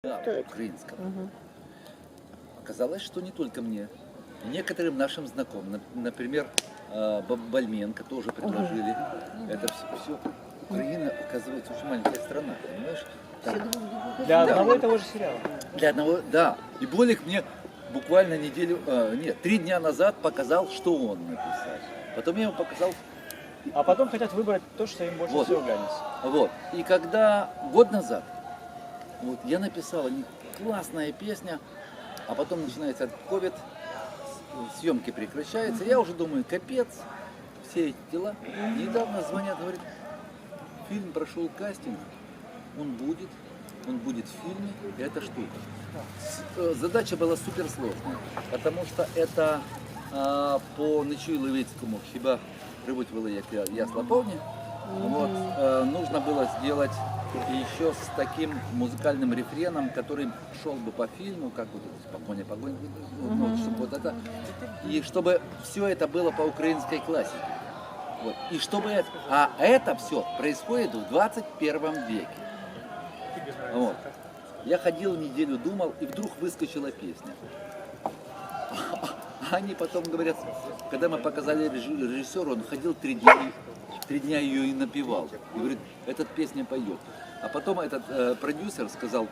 Да, Стоит. украинского. Мгм. Оказалось, что не только мне. Некоторым нашим знакомым, например, Бальменко тоже предложили. Это все. Украина, оказывается, очень маленькая страна, понимаешь? Там Для Да. одного и того же сериала. для одного, да. И Болик мне буквально неделю, нет, 3 дня назад показал, что он написал. Потом я ему показал, А потом хотят выбрать то, что им больше Вот. всего глянется. вот. И когда год назад, вот, я написал, классная песня, а потом начинается ковид, съемки прекращаются, я уже думаю, капец, все эти дела. Недавно звонят, говорят, фильм прошел кастинг, он будет в фильме, и это штука. Задача была суперсложная, потому что это по Нечую Левицкому «Хіба прибудь як ясла повні». Вот, нужно было сделать еще с таким музыкальным рефреном, который шел бы по фильму, как вот это «Погоня, погоня», ну, чтобы вот это, и чтобы все это было по украинской классике. Вот. И чтобы это все происходит в 21 веке. Вот. Я ходил неделю, думал, и вдруг выскочила песня. А они потом говорят, когда мы показали режиссеру, он ходил 3 дня ее и напевал. И говорит, эта песня поет. А потом этот продюсер сказал,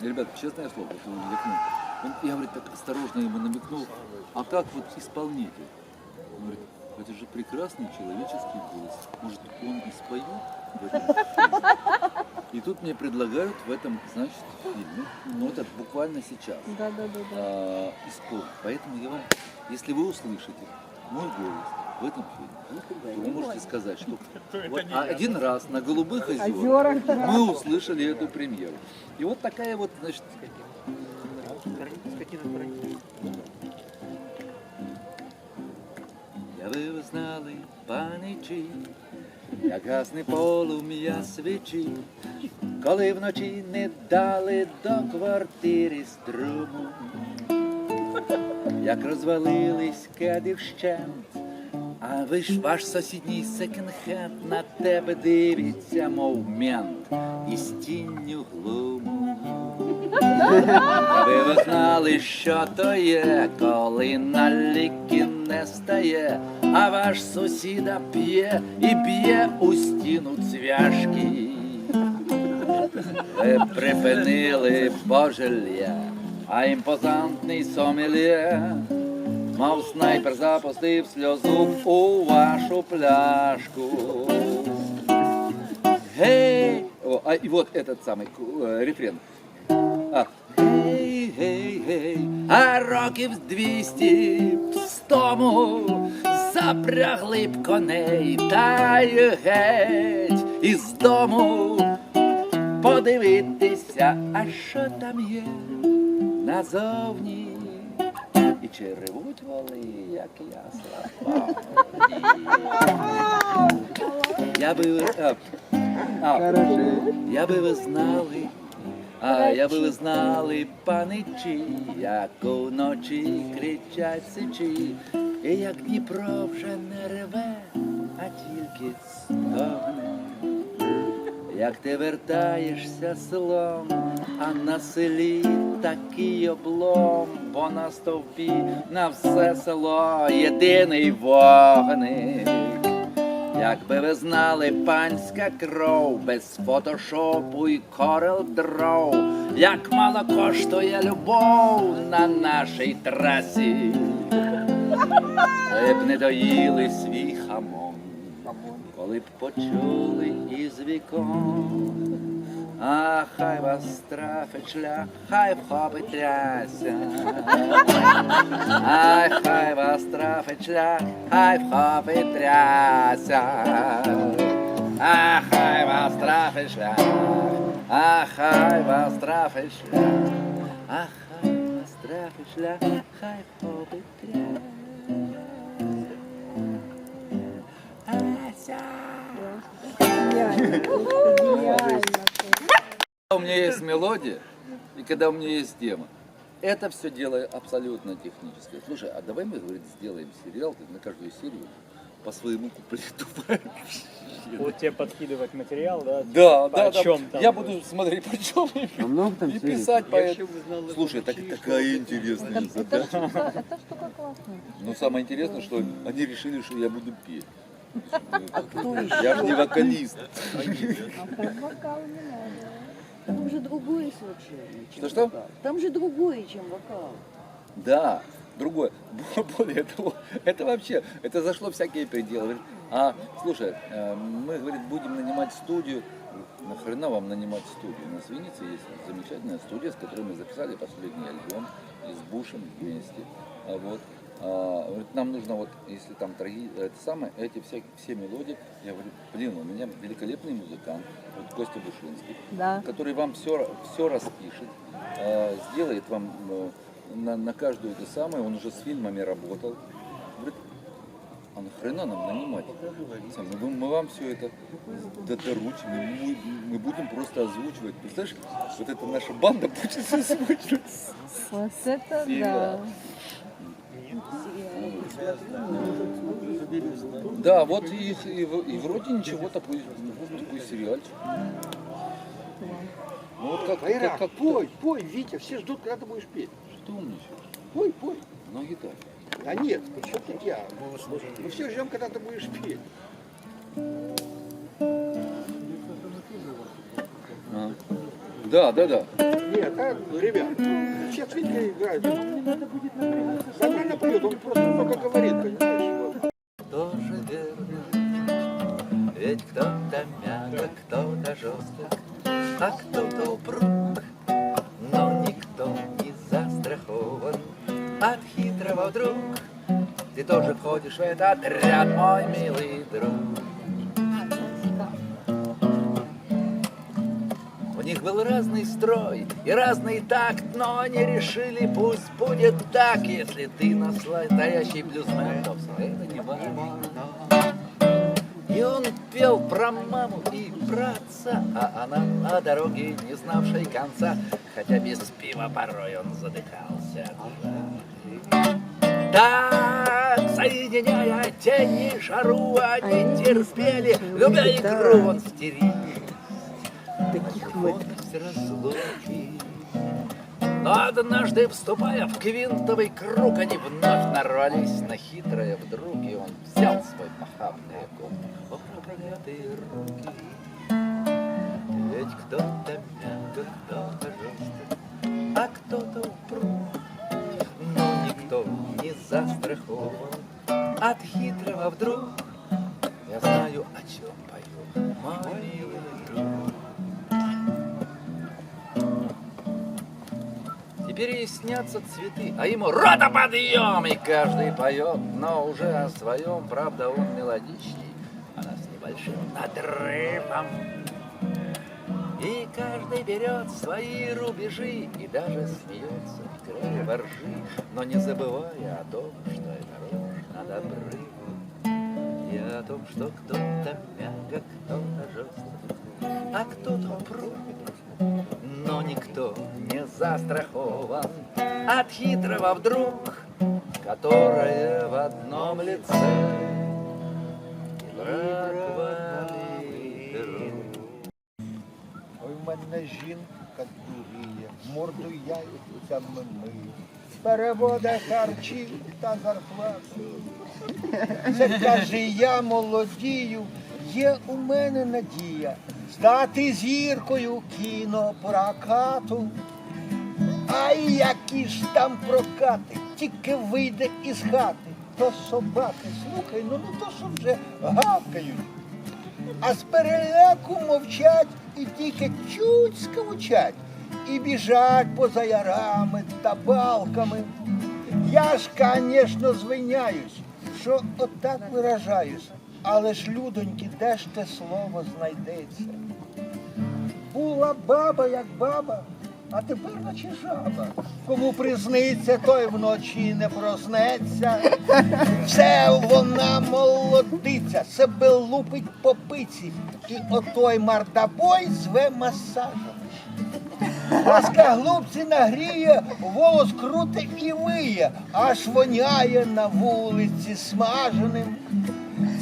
ребят, честное слово, вот он намекнул. Я, говорит, так осторожно ему намекнул, а как вот исполнитель? Он говорит, это же прекрасный человеческий голос. Может, он и споет в этом фильме? И тут мне предлагают в этом, значит, фильме, ну это буквально сейчас, Да. исполнить. Поэтому я вам, если вы услышите мой голос в этом фильме, то вы можете сказать, что вот один раз на Голубых озерах мы услышали эту премьеру. И вот такая вот, значит, я би ви знали, паничі, як гасне полум'я свічі, коли вночі не дали до квартири струму, як розвалились кеди вщент, а ваш сусідній секонд-хенд на тебе дивиться, мов мент, із тінню глуму. Аби ви знали, що то є, коли на ліки не стає, а ваш сусіда п'є і б'є у стіну цвяшки. Ви припинили божелля, а імпозантний сомельє, мов снайпер запустив сльозу у вашу пляшку. Гей! И вот этот самый рефрен. Гей, гей, гей, а років з 200 з тому запрягли б коней, та й геть із дому подивитися, а що там є назовні. І чи ревуть воли, як ясла. Я би ви знали, я би ви знали, паничі, як уночі кричать сичі, і як Дніпро вже не реве, а тільки стогне. Як ти вертаєшся селом, а на селі такий облом, бо на стовпі на все село єдиний вогник. Якби ви знали, панська кров, без фотошопу і корел дров, як мало коштує любов на нашій трасі, ви б не доїли свій хамон, коли б почули із вікон. А хай вас трафить шлях, хай вхопить тряся. Ай, хай вас трафить шлях, хай вхопить тряся. А хай вас трафить шлях, а хай вас трафить шлях, а хай вас трафить шлях, хай вхопить тряся. Гениально. У меня есть мелодия, и когда у меня есть тема, это все дело абсолютно техническое. Слушай, а давай мы, говорит, сделаем сериал на каждую серию по своему куплету. Вот тебе подкидывать материал, да? Да, По да, чем да. там? Я буду смотреть по чем А много там и свиней? писать по этому. Слушай, такая интересная задача. Это штука классная. Но самое интересное, что они решили, что я буду петь. Кто еще? Я же не вокалист. А под вокал не надо. Там же другое совершенно. чем Что-что? вокал. Там же другое, чем вокал. Да, другое. Более того, это вообще, это зашло всякие пределы. Говорит, слушай, мы, говорит, будем нанимать студию. Нахрена вам нанимать студию? У нас в Виннице есть замечательная студия, с которой мы записали последний альбом и с Бушем вместе. Говорит, нам нужно вот, если там это самое, эти все мелодии. Я говорю, блин, у меня великолепный музыкант, вот Костя Бушинский, Да. который вам все распишет, сделает вам на каждую это самое, он уже с фильмами работал. Говорит, а нахрена нам нанимать? Мы вам все это доручим, мы будем просто озвучивать. Представляешь, вот эта наша банда будет озвучивать. Вот это Сериал. да. Да, вот и вроде ничего, такой сериальчик. Ну вот Айрат, как пой, Витя, все ждут, когда ты будешь петь. Что умничаешь? Пой. На гитаре. А нет, что тут я? Мы все ждем, когда ты будешь петь. Да. Нет, ребят, все с Витькой играют. Нормально поет, он просто много говорит, понимаешь? Вот. Тоже верно, ведь кто-то мягок, кто-то жесток, а кто-то упруг, но никто не застрахован от хитрого вдруг. Ты тоже входишь в этот ряд, мой милый друг. У них был разный строй и разный такт, но они решили, пусть будет так. Если ты настоящий блюзмен, то все это не важно. И он пел про маму и про отца, а она о дороге, не знавшей конца, хотя без пива порой он задыхался от жажды. Так, соединяя тень и жару, они терпели, любя игру, он стерил. Таких вот. Разлуки. Но однажды, вступая в квинтовый круг, они вновь нарвались на хитрое вдруг, и он взял свой похабный ком. О, проклятые руки! Ведь кто-то мягко, кто-то жестко, а кто-то упруг. Но никто не застрахован от хитрого вдруг. Я знаю, о чем пою, мой милый друг. Теперь ей снятся цветы, а ему рота подъем, и каждый поет, но уже о своем, правда, он мелодичней, она с небольшим надрывом. И каждый берет свои рубежи и даже смеется, играя во ржи, но не забывая о том, что это рожь над обрывом, и о том, что кто-то мягко, кто-то жестко, а кто-то упруг. Но никто не застрахован от хитрого вдруг, которое в одном лице враг и друг. Ой, в мене жінка дуріє, морду яйцями миє, переводе харчі та зарплату. Це каже, я молодію, є у мене надія стати зіркою кінопрокату. А які ж там прокати, тільки вийде із хати, то собаки, слухай, ну то що вже гавкають. А з переляку мовчать і тільки чуть скавучать, і біжать поза ярами та балками. Я ж, конечно, звиняюсь, що отак виражаюсь, але ж, людоньки, де ж те слово знайдеться? Була баба, як баба, а тепер наче жаба. Кому присниться, той вночі не проснеться. Все вона молодиця, себе лупить по пиці, і отой мордобой зве масажем. Ласка глупці нагріє, волос крутить і виє, аж воняє на вулиці смаженим.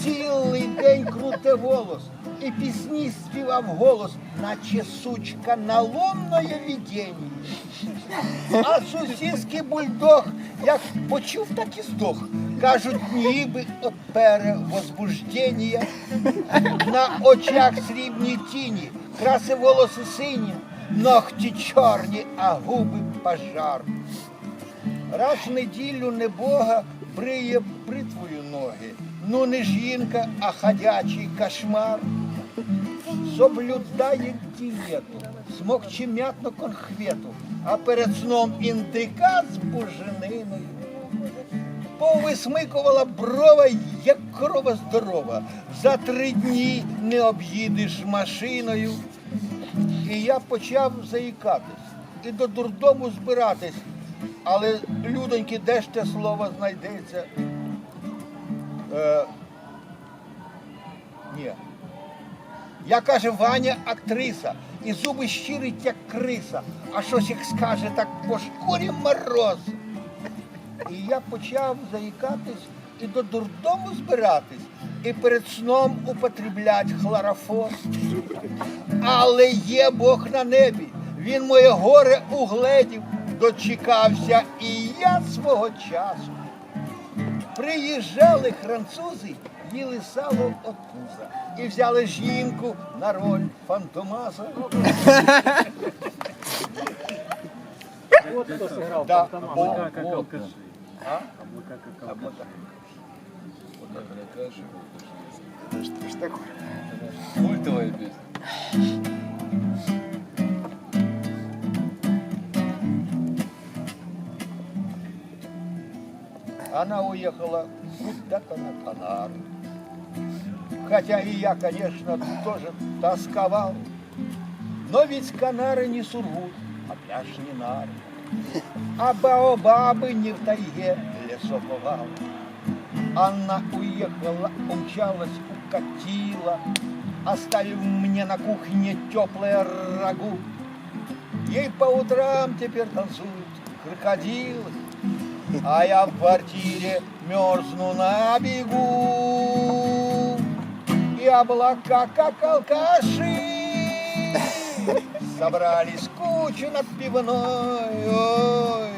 цілий день круте волос і пісні співав голос, наче сучка на лунное видіння. А сусідський бульдог, як почув, так і здох. Кажуть, ніби от перевозбуждення. На очах срібні тіні, краси волоси сині, ногті чорні, а губи пожар. Раз в неділю небога бриє бритвою ноги. Ну не жінка, а ходячий кошмар. Соблюдає дієту, смокче м'ятну конхвету, а перед сном індика з бужениною. Повисмикувала брова, як корова здорова. За 3 дні не об'їдеш машиною. І я почав заїкатись і до дурдому збиратись. Але, людоньки, де ж те слово знайдеться? Ні. Я, каже, Ваня актриса, і зуби щирить, як криса, а щось як скаже, так по шкурі мороз. І я почав заїкатись і до дурдому збиратись, і перед сном употреблять хлорофос. Але є Бог на небі, він моє горе угледів, дочекався і я свого часу. Приїжджали французи, їли сало от пуза і взяли жінку на роль Фантомаса. Вот кто сыграл Да. Фантомаса. Как алкаши. А? Что ж такое? Культовая песня. Она уехала куда-то на Канары. Хотя и я, конечно, тоже тосковал. Но ведь Канары не Сургут, а пляж не Нары. А баобабы не в тайге лесоповал. Анна уехала, умчалась, укатила, оставив мне на кухне теплое рагу. Ей по утрам теперь танцуют крокодилы, а я в квартире мерзну на бегу. И облака, как алкаши, собрались кучу над пивной. Ой,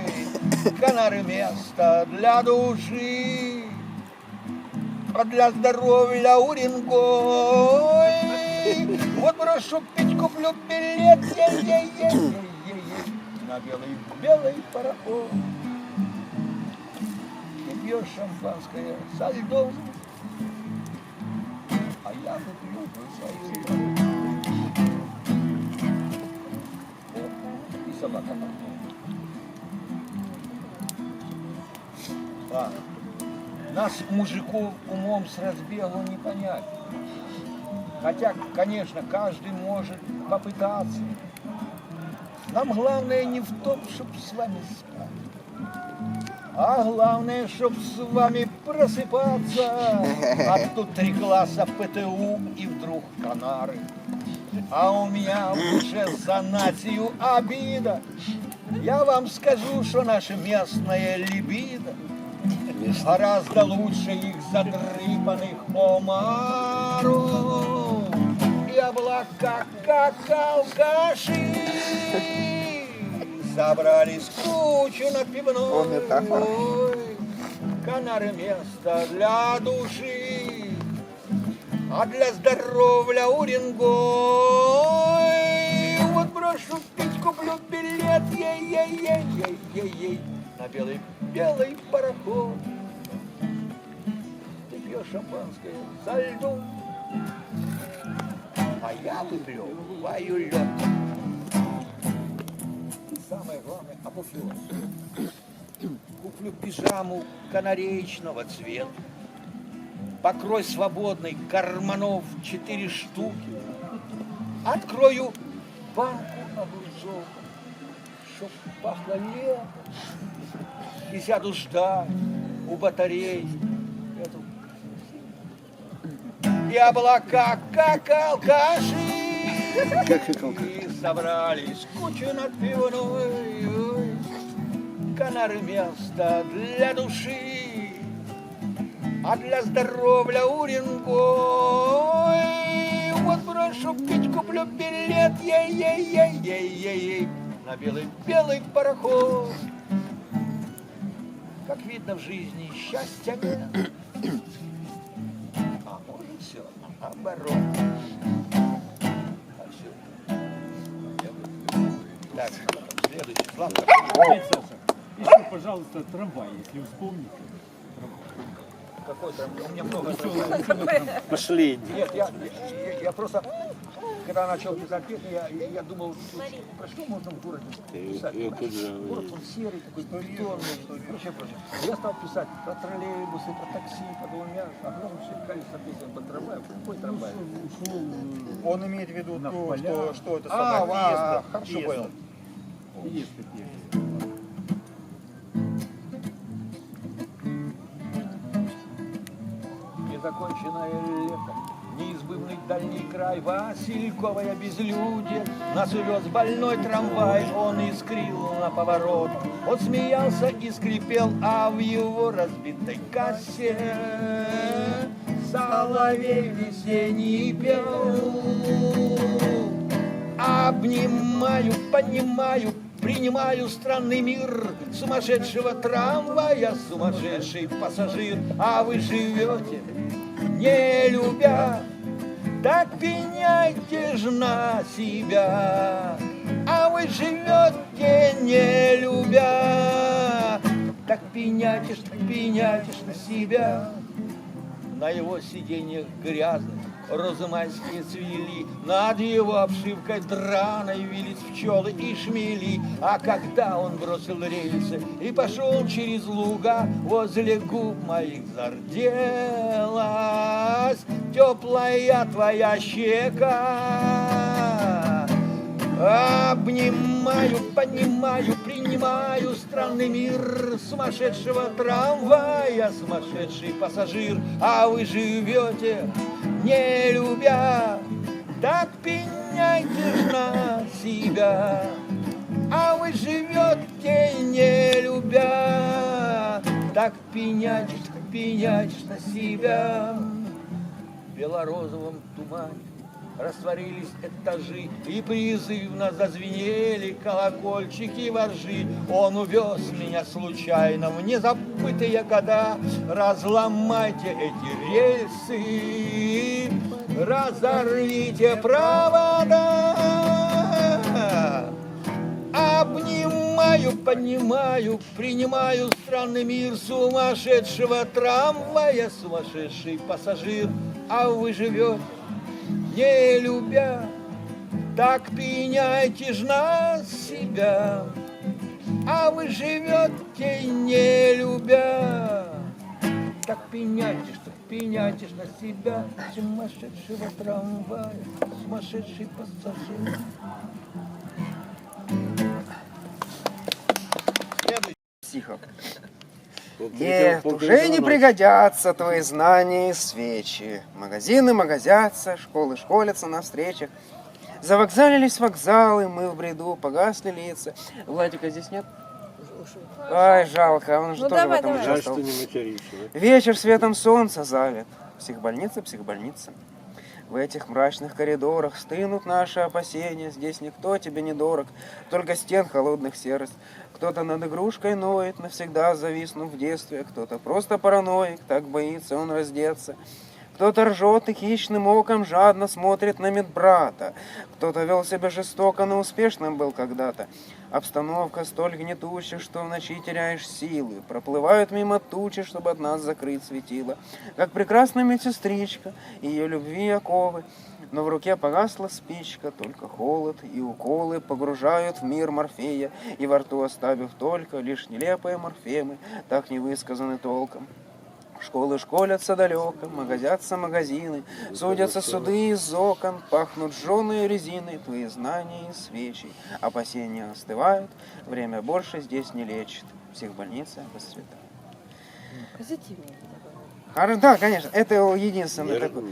Канары место для души, а для здоровья Уренгой. Вот брошу пить, куплю билет, на белый пароход. Ты пьешь шампанское со льдом, а я выпью свою. Вот, и собака там. Да. Нас, мужиков, умом с разбегу не понять. Хотя, конечно, каждый может попытаться. Нам главное не в том, чтобы с вами спать, а главное, чтобы с вами просыпаться. А тут 3 класса ПТУ и вдруг Канары. А у меня в душе за нацию обида. Я вам скажу, что наше местное либидо гораздо лучше их задрыпанных омаров. И облака, как алкаши, собрались кучу над пивной. Канары место для души, а для здоровья Уренгой. Вот брошу пить, куплю билет, ей-ей-ей-ей-ей-ей, на белый пароход. Ты пьешь шампанское со льдом, а я выпиваю лед. И самое главное, апофеоз. Куплю пижаму канареечного цвета, покрой свободный, карманов 4 штуки. Открою банку огурцов, чтоб пахло летом, и сяду ждать у батарей эту. И облака, как алкаши, и собрались кучу над пивной. Канары место для души, а для здоровья Уренгой. Вот брошу пить, куплю билет, ей-ей-ей-ей-ей, на белый-белый пароход. Как видно, в жизни счастья нет, а может все наоборот. Так, следующий, Славка. Еще, пожалуйста, трамвай, если вспомните. Какой там? У меня много трамваев. Последний. Нет, я просто, когда начал писать песню, я думал, про что можно в городе писать? Город он серый, такой бетонный, прочее. Я стал писать про троллейбусы, про такси, подумал, у меня огромное количество песен по трамваю. Какой трамвай? Он имеет в виду На то, поля. что это А, собака. хорошо понял. Есть такие. Незаконченное лето, неизбывный дальний край, Васильковое безлюдье, нас увез больной трамвай, он искрил на поворот, он смеялся и скрипел, а в его разбитой кассе соловей весенний пел. Обнимаю, понимаю, принимаю странный мир сумасшедшего трамвая, сумасшедший пассажир, а вы живете, не любя, так пеняйте ж на себя. А вы живете, не любя, так пеняйте ж на себя. На его сиденьях грязных розмайские цвели, над его обшивкой драной вились пчелы и шмели. А когда он бросил рельсы и пошел через луга, возле губ моих зарделась теплая твоя щека. Обнимаю, понимаю, принимаю странный мир сумасшедшего трамвая, сумасшедший пассажир, а вы живете, не любя, так пеняйте ж на себя. А вы живете, не любя, так пеняйте ж на себя. В белорозовом тумане растворились этажи, и призывно зазвенели колокольчики воржи. Он увез меня случайно в незабытые года. Разломайте эти рельсы, разорвите провода. Обнимаю, понимаю, принимаю странный мир сумасшедшего трамвая, сумасшедший пассажир, а вы живете, не любя, так пеняйте ж на себя. А вы живете, не любя, так пеняйте ж на себя. Сумасшедшего трамвая, сумасшедший пассажир. Психов. Нет, уже не пригодятся твои знания и свечи. Магазины магазятся, школы школятся на встречах. Завокзалились вокзалы, мы в бреду, погасли лица. Владика здесь нет? Ай, жалко, он же Ну, тоже давай, в этом давай. участвовал. Вечер светом солнца залит. Психбольница, психбольница. В этих мрачных коридорах стынут наши опасения. Здесь никто тебе не дорог, только стен холодных серость. Кто-то над игрушкой ноет, навсегда зависнув в детстве. Кто-то просто параноик, так боится он раздеться. Кто-то ржет и хищным оком жадно смотрит на медбрата. Кто-то вел себя жестоко, но успешным был когда-то. Обстановка столь гнетущая, что в ночи теряешь силы. Проплывают мимо тучи, чтобы от нас закрыть светило. Как прекрасная медсестричка, ее любви оковы. Но в руке погасла спичка, только холод и уколы погружают в мир Морфея, и во рту оставив только лишь нелепые морфемы, так не высказаны толком. Школы школятся далеко, магазятся магазины, судятся суды из окон, пахнут жженой резиной твои знания и свечи. Опасения остывают, время больше здесь не лечит, психбольница расцветает. Позитивнее. Да, конечно, это единственный такой.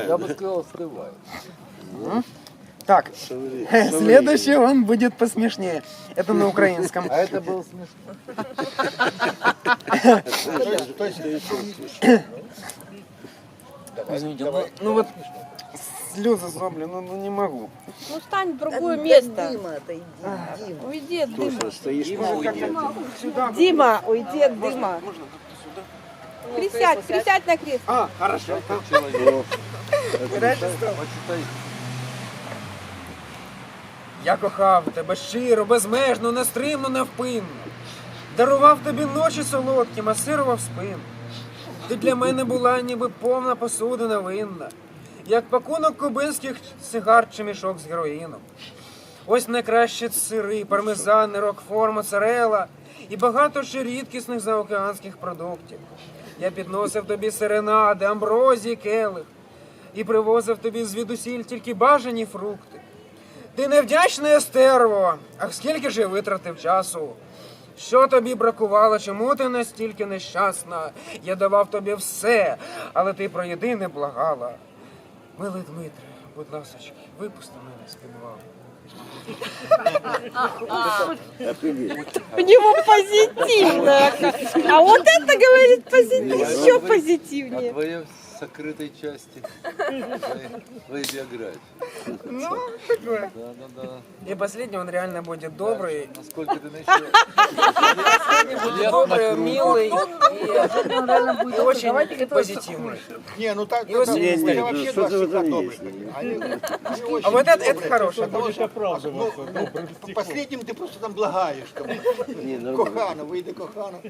Я бы сказал, скрывает. Так, следующий он будет посмешнее. Это на украинском. А это было смешно. То есть, Извините, ну вот слезы зомби, ну не могу. Ну встань в другое место. Дима отойди, Дима. Уйди от дыма. Сюда. Дима, уйди от дыма. Можно как-то сюда? Присядь на кресло. А, хорошо. Я кохав тебе щиро, безмежно, нестримно, невпинно. Дарував тобі ночі солодкі, масирував спину. Ти для мене була ніби повна посудина винна, як пакунок кубинських сигар чи мішок з героїном. Ось найкращі сири, пармезани, рокфор, моцарелла і багато ще рідкісних заокеанських продуктів. Я підносив тобі серенади, амброзії, келих і привозив тобі звідусіль тільки бажані фрукти. Ти невдячне стерво, ах скільки ж я витратив часу. Що тобі бракувало, чому ти настільки нещасна? Я давав тобі все, але ти про єдине благала. Милий Дмитре, будь ласочки, випусти мене з підвалу. У него позитивно. А вот это говорит позитив, еще О позитивнее. твоей сокрытой части твоей биографии. Ну, такое. Да. И последний он реально будет добрый. Насколько ты начал? Добрый, милый и очень позитивный. не, ну так, И вот это вообще два всегда добрые. Они А вот это хороший. Будешь оправдываться добрым стихом. Последним ты просто там благаешь. Там. Кохана, выйди, Кохана.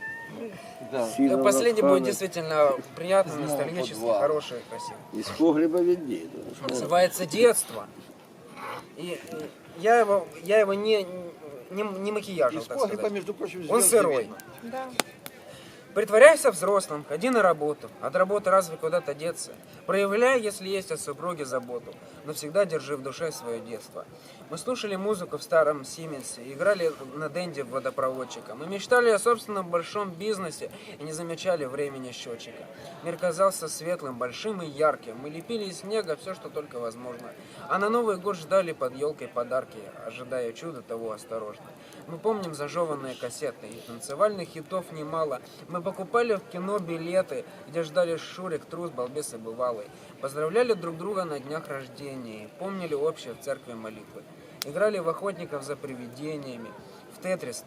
Да. Последний будет действительно приятный, ностальгический, хороший, красивый. Из погреба виднее. Называется «Детство». И я его не макияжил, Из так погреба, сказать. между прочим, Он звезды сырой. видно. Да. Притворяйся взрослым, ходи на работу. От работы разве куда-то деться? Проявляй, если есть от супруги заботу. Но всегда держи в душе свое детство. Мы слушали музыку в старом Сименсе, играли на денде водопроводчика. Мы мечтали о собственном большом бизнесе и не замечали времени счетчика. Мир казался светлым, большим и ярким. Мы лепили из снега все, что только возможно. А на Новый год ждали под елкой подарки, ожидая чуда того осторожно. Мы помним зажеванные кассеты, и танцевальных хитов немало. Мы покупали в кино билеты, где ждали Шурик, Трус, Балбес и Бывалый. Поздравляли друг друга на днях рождения, помнили общие в церкви молитвы. Играли в охотников за привидениями, в Тетрис,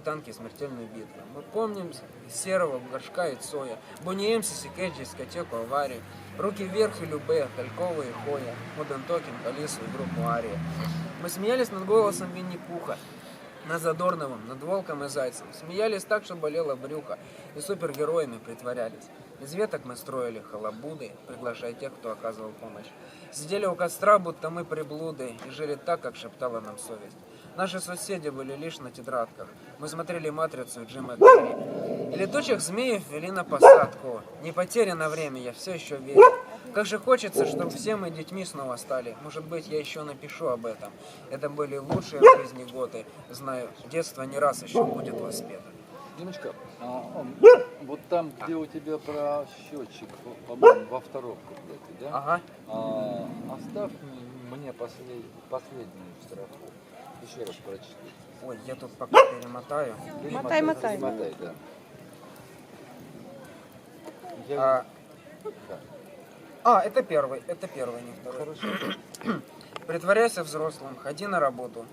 танки, смертельную битву. Мы помним Серого, Горшка и Цоя, Бонни М, Сикэч, дискотеку, аварию. Руки вверх и Любе, Талькова и Хоя, Моден Токен, Алису и группу Ария. Мы смеялись над голосом Винни-Пуха, над Задорновым, над Волком и Зайцем. Смеялись так, что болело брюхо, и супергероями притворялись. Из веток мы строили халабуды, приглашая тех, кто оказывал помощь. Сидели у костра, будто мы приблуды, и жили так, как шептала нам совесть. Наши соседи были лишь на тетрадках. Мы смотрели «Матрицу» и Джима Керри. И летучих змеев вели на посадку. Не потеряно время, я все еще верю. Как же хочется, чтобы все мы детьми снова стали. Может быть, я еще напишу об этом. Это были лучшие в жизни годы. Знаю, детство не раз еще будет воспето. Димочка, вот там, где у тебя про счетчик, по-моему, во втором куплете, да? Ага. Оставь мне последнюю строку. Еще раз прочти. Ой, я тут пока перемотаю. Мотай. Перемотай, да. Это первый, не второй. Хорошо. Притворяйся взрослым, ходи на работу.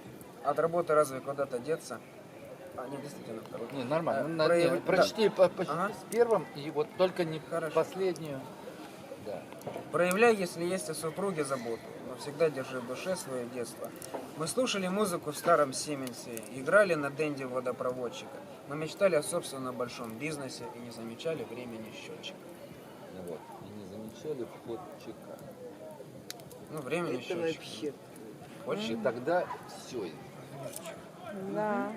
От работы разве куда-то деться? Не, действительно второй. Не, нормально. Прояви- Прочти Ага. с первым и вот только не Хорошо. последнюю. Да. Проявляй, если есть о супруге заботу, но всегда держи в душе свое детство. Мы слушали музыку в старом Сименсе, играли на денде водопроводчика. Мы мечтали о собственном большом бизнесе и не замечали времени счетчика. Ну вот. И не замечали вход чека. Ну, времени счетчика. Больше и тогда все. Да.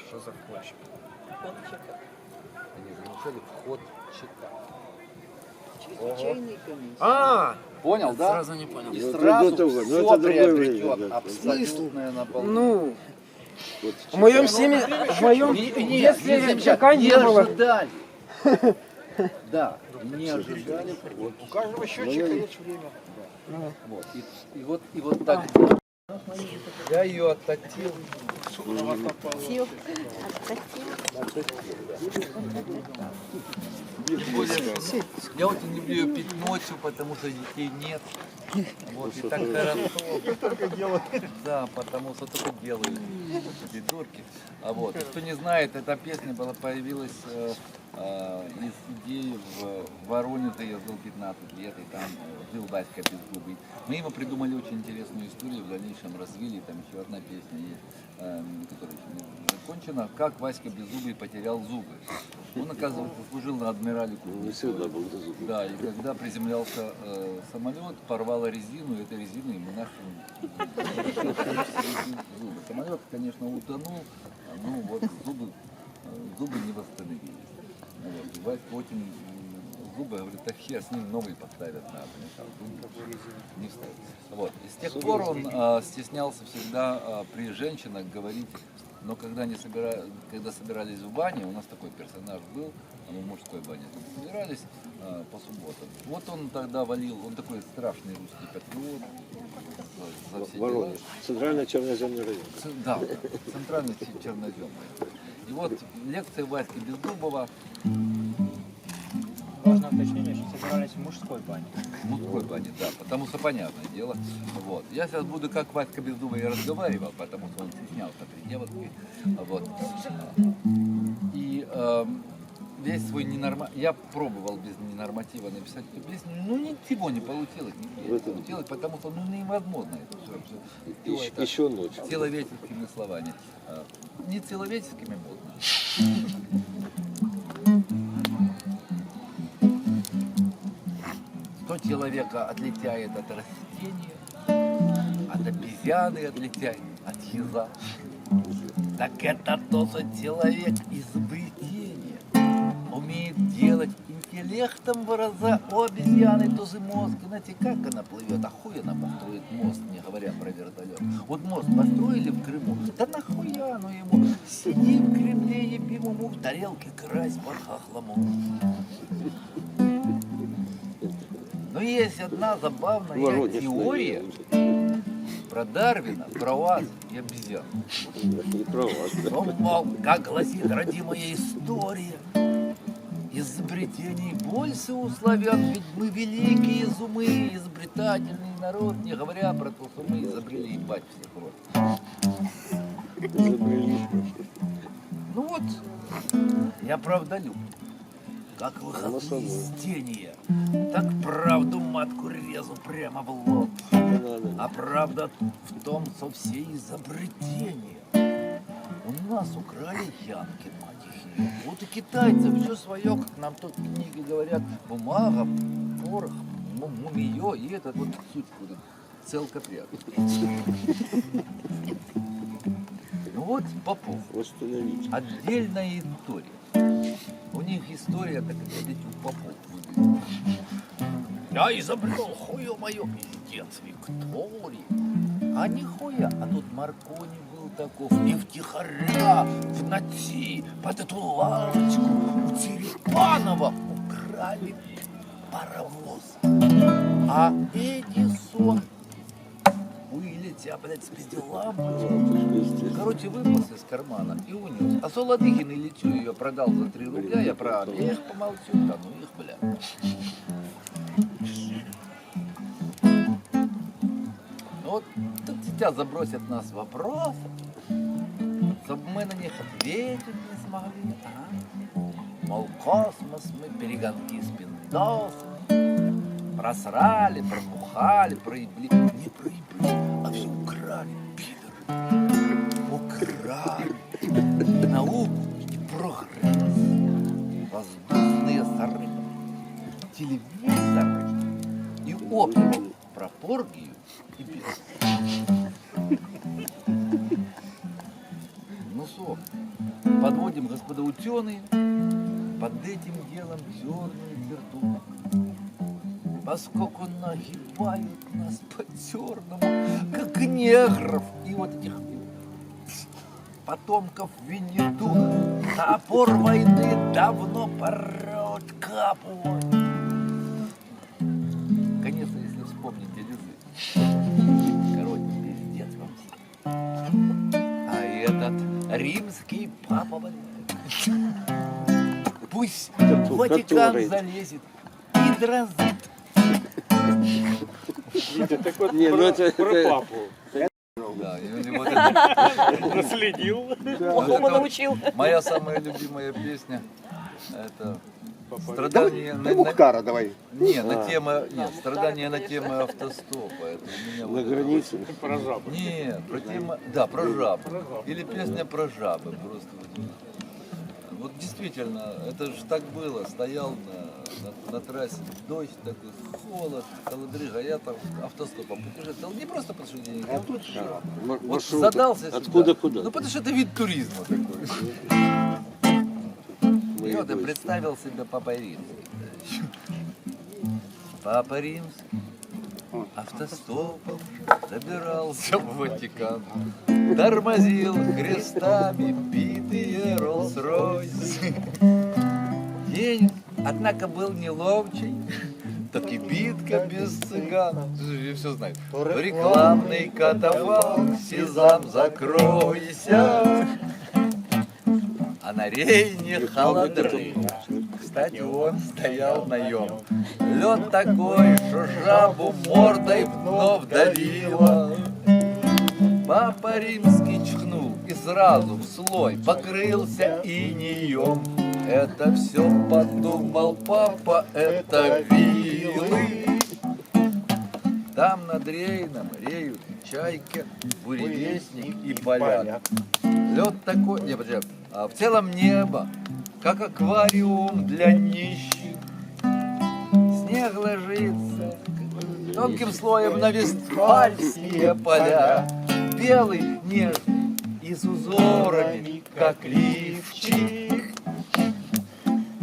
Что за входчик? Они замечали вход чека. Чайный комиссия. Понял, да? Сразу не понял. И Ну, сразу это другое, все ну, это другое приобретет время, да. абсолютное наполнение. Ну, Вот, в моем детстве чека не было. ожидали. Да, не ожидали. У каждого счетчика есть время. Вот. И вот так. Я ее отточил. Я очень люблю ее пить ночью, потому что детей нет. Вот, и так хорошо. Да, потому что только делают придурки. А вот. И кто не знает, эта песня появилась из идеи в Воронеже. Я жил 15 лет, и там жил Васька Беззубый. Мы ему придумали очень интересную историю, в дальнейшем развили. Там еще одна песня есть, которая еще не закончена. Как Васька Беззубый потерял зубы. Он, оказывается, служил на адмирале Курске. Не всегда был за зубы. Да, и когда приземлялся самолет, порвало резину, и этой резиной ему нахрен зубы. Самолет, конечно, утонул, но вот зубы не восстановились. Вот. И Васька очень зубы, говорит, так хер с ним новый поставят надо. Не вставит. Вот. И с тех пор он стеснялся всегда при женщинах говорить. Но когда собирались в бане, у нас такой персонаж был, мы в мужской бане собирались по субботам. Вот он тогда валил, он такой страшный русский патриот. За все Воронеж. Центральный черноземный район. Да, центральный черноземный. И вот лекция Васьки Беззубова. Важное уточнение, что собирались в мужской бане. В мужской бане, да, потому что понятное дело. Вот. Я сейчас буду как Васька Беззубый разговаривал, потому что он стеснялся при девушке. Вот. И весь свой я пробовал без ненорматива написать эту песню, ну ничего не получилось, не получилось, потому что невозможно это все. Еще ночь. Человеческими словами. Не человеческими можно. То человека отлетает от растения, от обезьяны отлетает, от яза. Так это то, что человек изобретение умеет делать интеллектом выраза. У обезьяны тоже мозг, знаете, как она плывет, а хуй она построит мост, не говоря про вертолет. Вот мост построили в Крыму, да нахуя ну ему, сиди в Кремле, еби ему в тарелке, крась по хахлому. Но есть одна забавная теория про Дарвина, про вас и обезьян. Не про вас. Он, мол, как гласит родимая история, изобретений больше у славян, ведь мы великие изумы, изобретательный народ, не говоря про то, что мы изобрели ебать всех род. Ну вот, я правдолюб. Как выход из тения, так правду матку резу прямо в лоб. А правда в том, что все изобретения у нас украли янки, мать их. Вот и китайцы все свое, как нам тут книги говорят, бумага, порох, мумиё, и этот вот суть будет целка прятать. Ну вот Попов. Отдельная история. У них история такая, видите, у Попов выглядит. Я изобрел, хуё моё, пиздец, Виктория. А нихуя, а тут Маркони был таков. И втихаря, в ночи, под эту лавочку у Черепанова украли паровоз. А Эдисон блядь, спиздил лампу. Короче, выпал из кармана и унес. А Солодыгин и Литю ее продал за 3 рубля. Я про обеих помолчу, да ну их, бля. Вот тут сейчас забросят нас вопросы, чтобы мы на них ответить не смогли. Мол, космос, мы перегонки с пиндосами. Просрали, пробухали, проебли. Не проебли, а все украли, пидоры. Украли науку и прогресс. Воздушные сары, телевизоры и оптику про поргию и бес. Ну что, подводим, господа ученые, под этим делом черную черту. Поскольку нагибают нас по-черному, как негров и вот этих потомков Винни-Ту, топор войны давно пора откапывать. Конечно, если вспомнить дядю. Короче, пиздец. А этот римский папа пусть в Ватикан который. залезет и дрозит. Витя, так вот Не, ну это- про это- папу. Да, и вот это Наследил. Плохому научил. моя самая любимая песня. Это Давай, страдания ты Мухтара давай. страдания на тему автостопа. Это у меня На вот это границе. Про жабу. Нет, про тему, да, про жаб. Или песня про жабы. Просто вот действительно, это же так было. Стоял на трассе дождь такой, холод, холодрыга, я там автостопом путешествовал. Не просто потому что денег, а тут вот Маршрут. задался сюда. Откуда куда? Ну потому что это вид туризма такой. Мы И вот я идем. представил себя Папой Римским. Папа Римский автостопом добирался в Ватикан. Тормозил крестами битые Роллс-Ройсы. День, однако, был неловчий, так и битка без цыган. Все знают. Рекламный катафалк, сезам, закройся. А на рейне холодрыга. Кстати, он стоял наем. Лед такой, что жабу мордой вновь давило. Папа Римский чихнул и сразу в слой покрылся инеем. Это все подумал папа, это вилы. Там над Рейном реют чайки, буревестник и поляк. Лед такой, не, подожди, а в целом небо, как аквариум для нищих. Снег ложится тонким слоем на вестфальские поля. Белый, нежный и с узорами, как лифчик.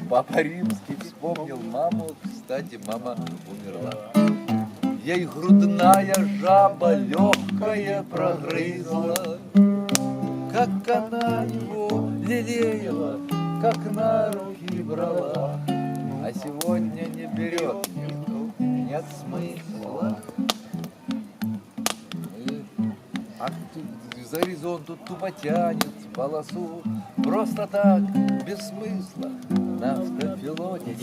Папа Римский вспомнил маму, кстати, мама умерла. Ей грудная жаба легкая прогрызла. Как она его лелеяла, как на руки брала. А сегодня не берет никто, нет смысла. А за горизонту тупо тянет полосу. Просто так, без смысла, на автопилоте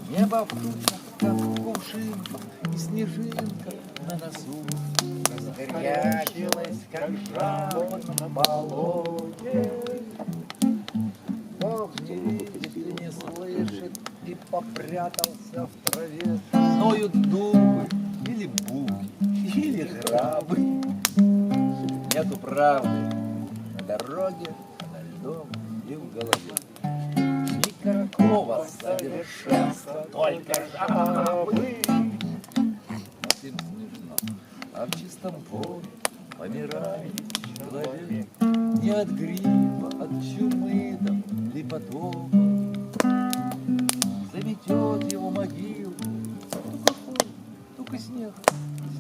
небо в тучах, как кувшинка, и снежинка на носу. Разгорячилась, как жаба на болоте. Бог не видит и не слышит, и попрятался в траве. Ноют дубы, или буки, или грабы. Нету правды на дороге, на льдом и в голове. Никакого совершенства, только жабы. Всем смешно. А в чистом поле помирает человек. Не от гриппа, от чумы там, либо потопа. Заметет его могилу, только снег,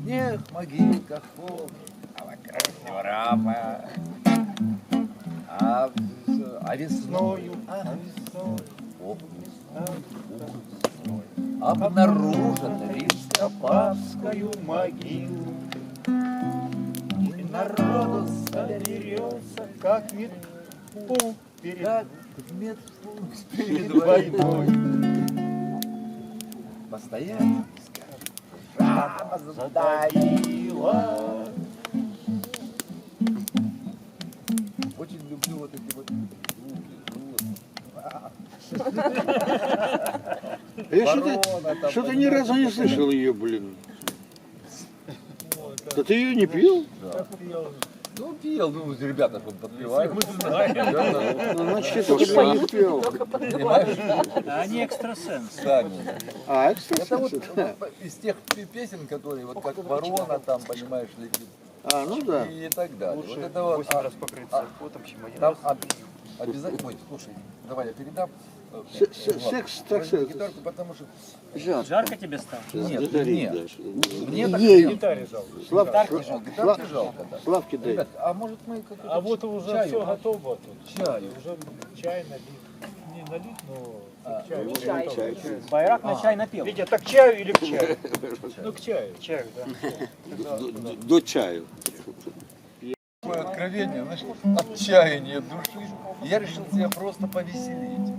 снег, могилка, холод, а вокруг него рапа. А весною, обнаружен римско-папскую могилу. И народу соберется, как медпункт перед войной. Постоянно скажет, жаба задавила. Очень люблю вот эти вот Я что-то ни разу не слышал ее, блин. Да ты ее не пил? Ну, пил, ну, ребята вот подпевают. Мы знаем. Ну, значит, это ты не пил. Понимаешь? Они экстрасенсы. Сами. А, Это вот кстати, из тех песен, которые вот как ворона там, понимаешь, летит. А, ну да. И так далее. Вот это вот. 8 раз покрыться потом, чем один Там раз. обязательно. Ой, слушай, давай я передам. Секс, так сказать. Гитарку, потому что. Жарко тебе стало? Нет, Загорит нет. даже. Мне так Ей. прям. Гитаре жалко. Гитарки жалко, да. Славки дай. Ребят, а может мы как-то А вот уже чаю, все а? готово тут. Чаю. Уже чай налит. Байрак на чай напил. Витя, так к чаю или к чаю? Ну, к чаю. Чаю, да. До чаю. Такое откровение, знаешь, отчаяние души. Я решил тебя просто повеселить.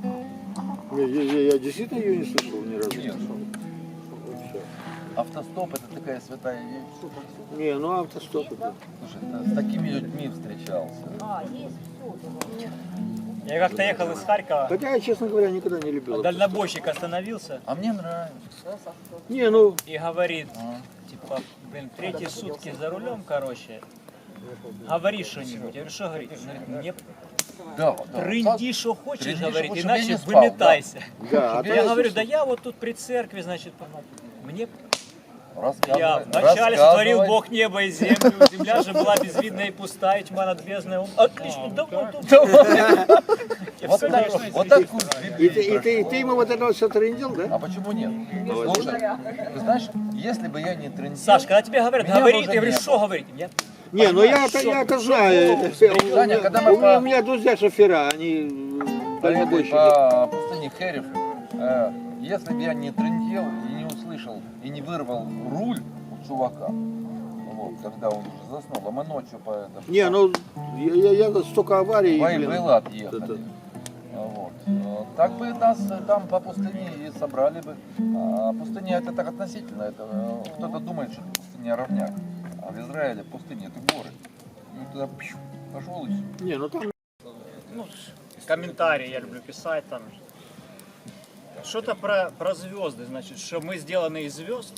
Я действительно ее не слышал ни разу. Нет. Автостоп — это такая святая вещь. Не, ну автостоп это. Слушай, с такими людьми встречался. Я как-то ехал из Харькова, Хотя я, честно говоря, никогда не любил. дальнобойщик остановился А мне нравится. Не, ну, и говорит, типа, блин, 3-й сутки за рулем, короче, говори что-нибудь. Я говорю, что говорить? Он говорит, мне Да, да. трынди, что хочешь, Трынди, говорит, чтоб я не иначе спал, выметайся. да. Я говорю, да я вот тут при церкви, значит, мне я Рассказывай, вначале сотворил рассказывай. Бог небо и землю, земля же была безвидна и пустая, тьма над бездной. Он, отлично, давай тут. Вот так, вот так курс И Библии ты ему вот это вот все трындел, да? А почему нет? Слушай, ты знаешь, если бы я не трындел... Саш, когда тебе говорят, Меня говори, уже ты говоришь, не что говорить? Я Не, ну я-то знаю. Саня, когда мы У меня друзья шофера, они дальнобойщики. по пустыне Херев, если бы я не трындел и не услышал, и не вырвал руль у чувака, вот, когда он уже заснул, а мы ночью по этому... Не, ну я столько аварий. блин. Было отъехали. Вот. Так бы нас там по пустыне и собрали бы. А пустыня это так относительно. Это кто-то думает, что пустыня равняк. А в Израиле пустыня это горы. Ну туда пошел и всё. Не, ну там. ну, комментарии я люблю писать там. Что-то про звезды, значит, что мы сделаны из звезд.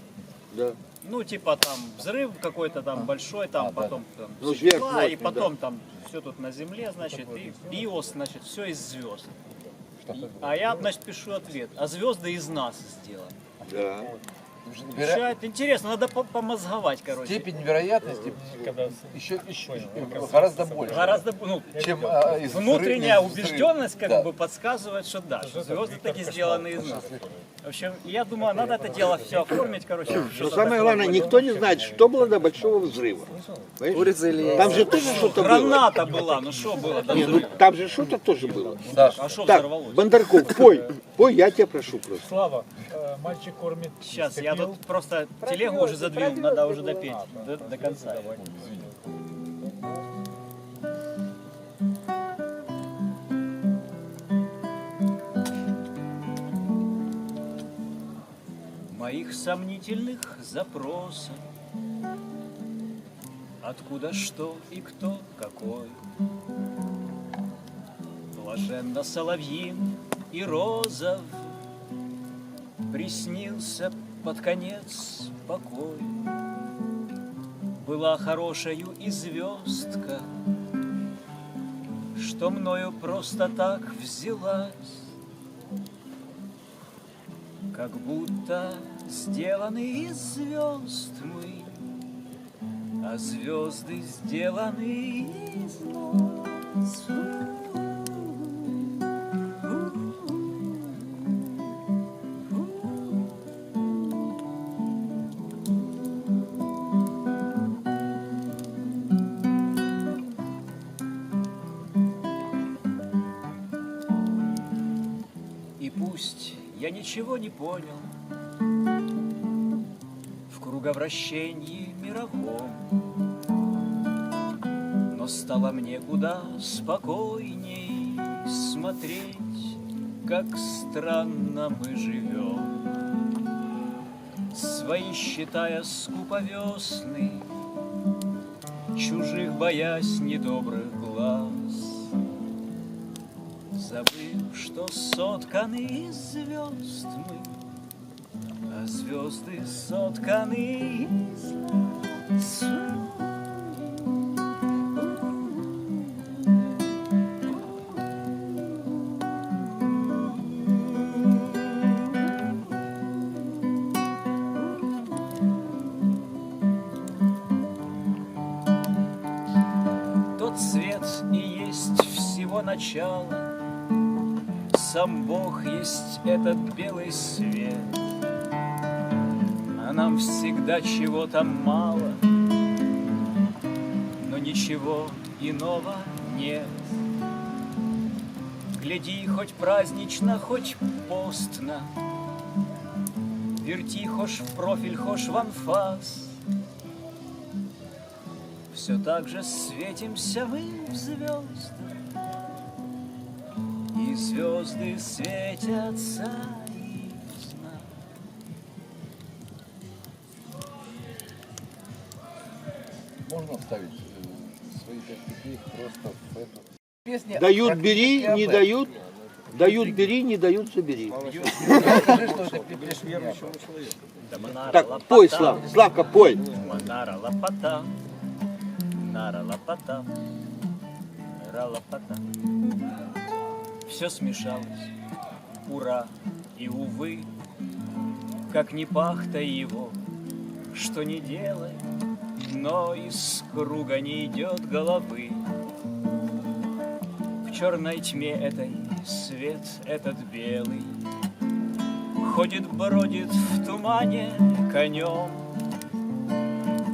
Да. Ну, типа там взрыв какой-то там большой, там да. потом там Ну, стекла, сверхплотный, и потом там все тут на земле, значит, и биос, значит, все из звезд. А я, значит, пишу ответ. А звезды из нас сделаны. Да. Это интересно, надо помозговать, короче. Степень вероятности еще гораздо больше. Гораздо, ну, чем из внутренняя взрыва. убежденность как Да. бы подсказывает, что да, что звезды таки сделаны из нас. В общем, я думаю, надо это дело все оформить, короче. Но что-то самое такое главное, будет. никто не знает, что было до большого взрыва. Понимаешь? Курица или Там же тоже что-то было. Граната была, ну что было? Не, ну там же что-то тоже было. А что Так, взорвалось? Бондарков, пой, я тебя прошу просто. Слава, мальчик кормит. Сейчас, я тут просто телегу уже задвинул, надо уже допеть до конца. Моих сомнительных запросов, откуда что и кто какой, блаженно соловьин и розов, приснился под конец покой. Была хорошею и звездка, что мною просто так взялась, как будто сделаны из звезд мы, а звезды сделаны из нас. И пусть я ничего не понял в круговращении мировом, но стало мне куда спокойней смотреть, как странно мы живем, свои считая скупо весны, чужих боясь недобрых глаз. Забыв, что сотканы из звезд мы, а звезды сотканы из нас. Тот свет и есть всего начало, сам Бог есть этот белый свет, а нам всегда чего-то мало, но ничего иного нет. Гляди, хоть празднично, хоть постно, верти, хошь в профиль, хошь в анфас. Все так же светимся мы в звездах, и звезды светятся из нас. Можно вставить свои 5 копеек просто в эту? Песня Дают, бери, практически не об дают. Дают, бери, не дают, забери. Скажи, что это пишешь верующему человеку. Так, пой, Славка, пой. Нара лопата, нара лопата, нара лопата. Все смешалось, ура и увы, как не пахта его, что не делай, но из круга не идет головы. В черной тьме этой свет этот белый ходит, бродит в тумане конем,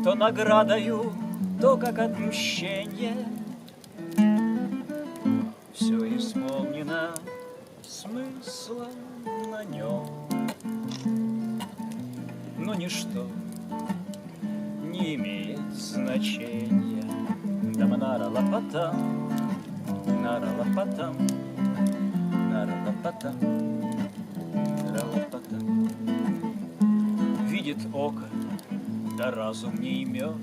то наградою, то как отмщение. Все исполнено смыслом на нем, но ничто не имеет значения. Даманара лопата, нара лопата, нара лопата, нара лопата. Видит око, да разум не имет,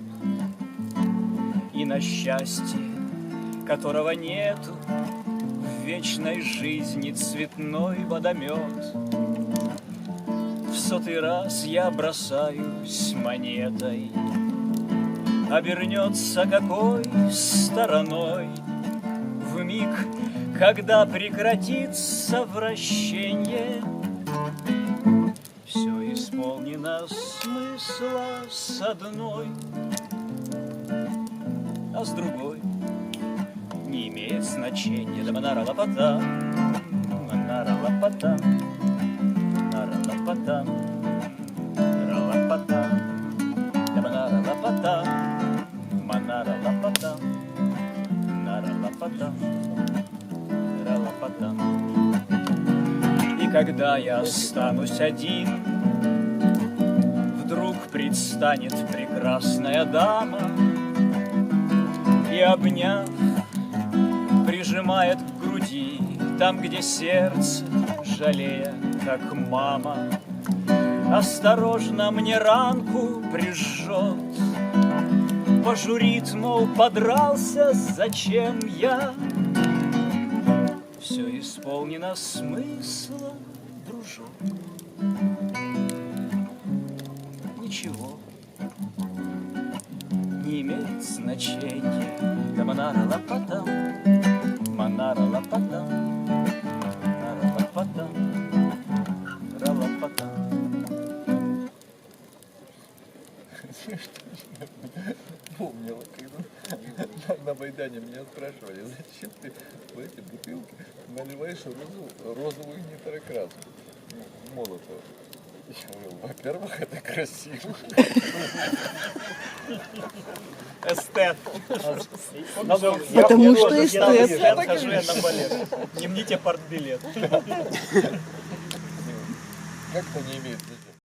и на счастье, которого нету, в вечной жизни цветной водомет. В 100-й раз я бросаюсь монетой, обернется какой стороной в миг, когда прекратится вращение. Все исполнено смысла с одной, а с другой не имеет значения. Да манара лопата, манара лопата, нара лопата, нара лопата, да манара лопата, манара лопата, нара лопата, нара лопата. И когда я останусь один, вдруг предстанет прекрасная дама и, обняв, прижимает к груди, там, где сердце, жалея, как мама, осторожно мне ранку прижжет, пожурит, мол, подрался, зачем я? Все исполнено смысла, дружок. Ничего не имеет значения. Да манара лопата, манара лопата, манара лопата, ралопата. Помнила, когда на Майдане меня спрашивали, зачем ты в эти бутылки наливаешь розовую нитрокраску Молотова. Я говорю, во-первых, это красиво. Эстет. Потому что эстет. Я хожу я на балет. Не мните партбилет. Как-то не имеет значения.